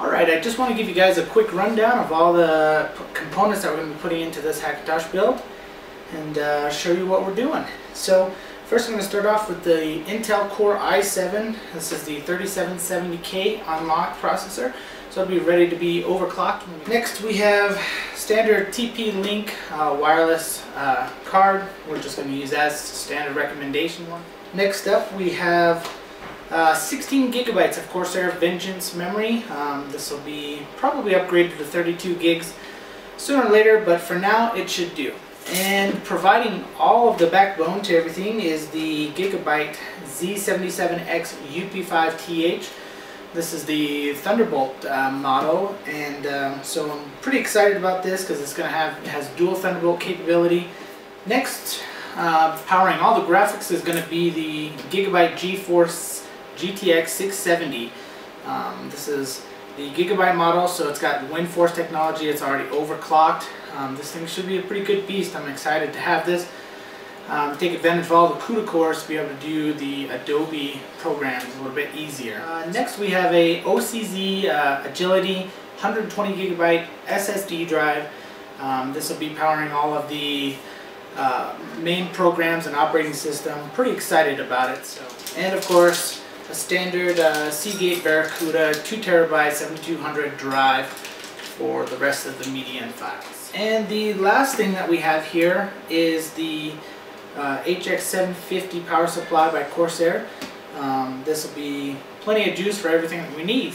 Alright, I just want to give you guys a quick rundown of all the components that we're going to be putting into this Hackintosh build and show you what we're doing. So first I'm going to start off with the Intel Core i7. This is the 3770K unlocked processor, so it'll be ready to be overclocked. Next we have standard TP-Link wireless card. We're just going to use that as a standard recommendation one. Next up we have 16 gigabytes of Corsair Vengeance memory. This will be probably upgraded to 32 gigs sooner or later, but for now it should do. And providing all of the backbone to everything is the Gigabyte Z77X-UP5-TH. This is the Thunderbolt model, and so I'm pretty excited about this because it has dual Thunderbolt capability. Next, powering all the graphics is going to be the Gigabyte GTX 670. This is the Gigabyte model, so it's got WindForce technology. It's already overclocked. This thing should be a pretty good beast. I'm excited to have this. Take advantage of all the CUDA cores to be able to do the Adobe programs a little bit easier. Next we have a OCZ Agility 120 gigabyte SSD drive. This will be powering all of the main programs and operating system. Pretty excited about it. And of course, a standard Seagate Barracuda 2 terabyte 7200 drive for the rest of the media and files. And the last thing that we have here is the HX750 power supply by Corsair. This will be plenty of juice for everything that we need.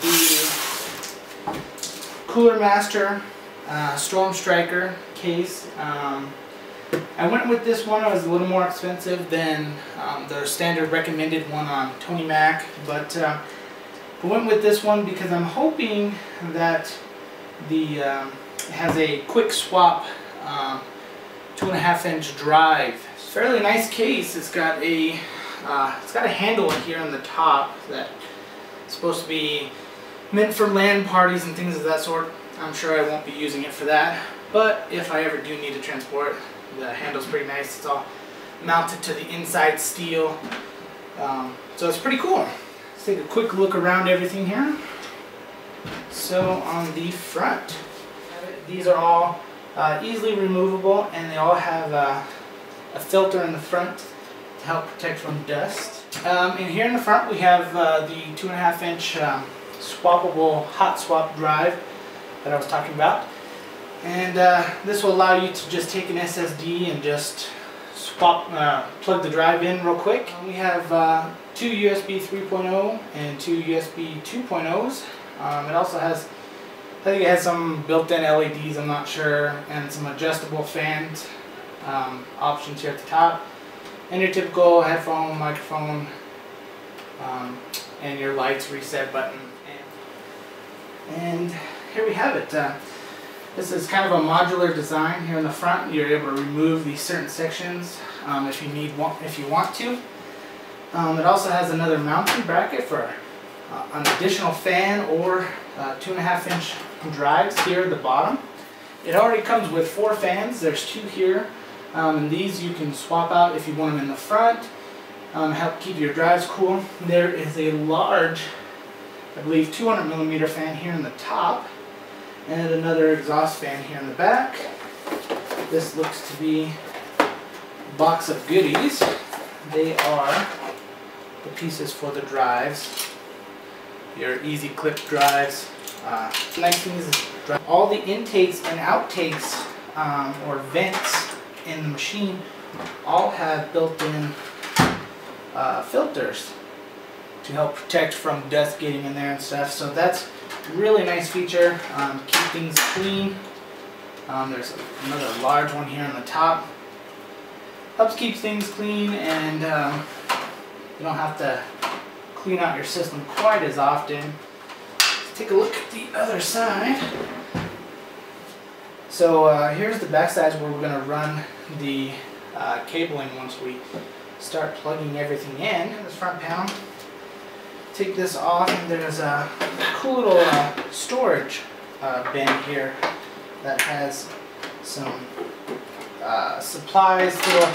The Cooler Master Storm Stryker case. I went with this one. It was a little more expensive than the standard recommended one on Tony Mac, but I went with this one because I'm hoping that it has a quick swap 2.5-inch drive. It's a fairly nice case. It's got a handle here on the top that's supposed to be meant for LAN parties and things of that sort. I'm sure I won't be using it for that, but if I ever do need to transport, the handle's pretty nice. It's all mounted to the inside steel, so it's pretty cool. Let's take a quick look around everything here. So on the front, these are all easily removable, and they all have a filter in the front to help protect from dust. And here in the front we have the 2.5-inch swappable hot swap drive that I was talking about. And this will allow you to just take an SSD and just plug the drive in real quick. We have 2 USB 3.0 and 2 USB 2.0s. It also has, I think it has some built-in LEDs, I'm not sure, and some adjustable fans options here at the top. And your typical headphone, microphone, and your lights reset button. And here we have it. This is kind of a modular design. Here in the front, you're able to remove these certain sections if you want to. It also has another mounting bracket for an additional fan or 2.5-inch drives here at the bottom. It already comes with 4 fans. There's 2 here, and these you can swap out if you want them in the front. Help keep your drives cool. There is a large, I believe, 200mm fan here in the top, and another exhaust fan here in the back. This looks to be a box of goodies. They are the pieces for the drives, your easy clip drives. The nice thing is all the intakes and outtakes or vents in the machine all have built-in filters to help protect from dust getting in there and stuff. So that's a really nice feature. Keep things clean. There's another large one here on the top. Helps keep things clean, and you don't have to clean out your system quite as often. Let's take a look at the other side. So here's the back side where we're going to run the cabling once we start plugging everything in. This front panel. Take this off, and there's a cool little storage bin here that has some supplies, a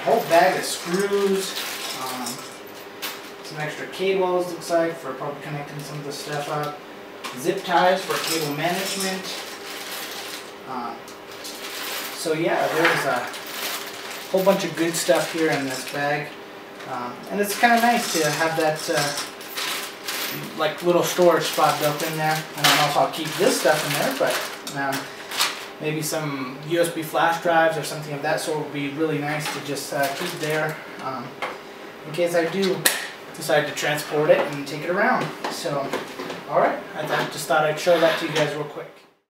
whole bag of screws, some Some extra cables, looks like, for probably connecting some of the stuff up. Zip ties for cable management. So yeah, there's a whole bunch of good stuff here in this bag. And it's kind of nice to have that like little storage spot built in there. I don't know if I'll keep this stuff in there, but maybe some USB flash drives or something of that sort would be really nice to just keep there in case I do decide to transport it and take it around. So, alright, just thought I'd show that to you guys real quick.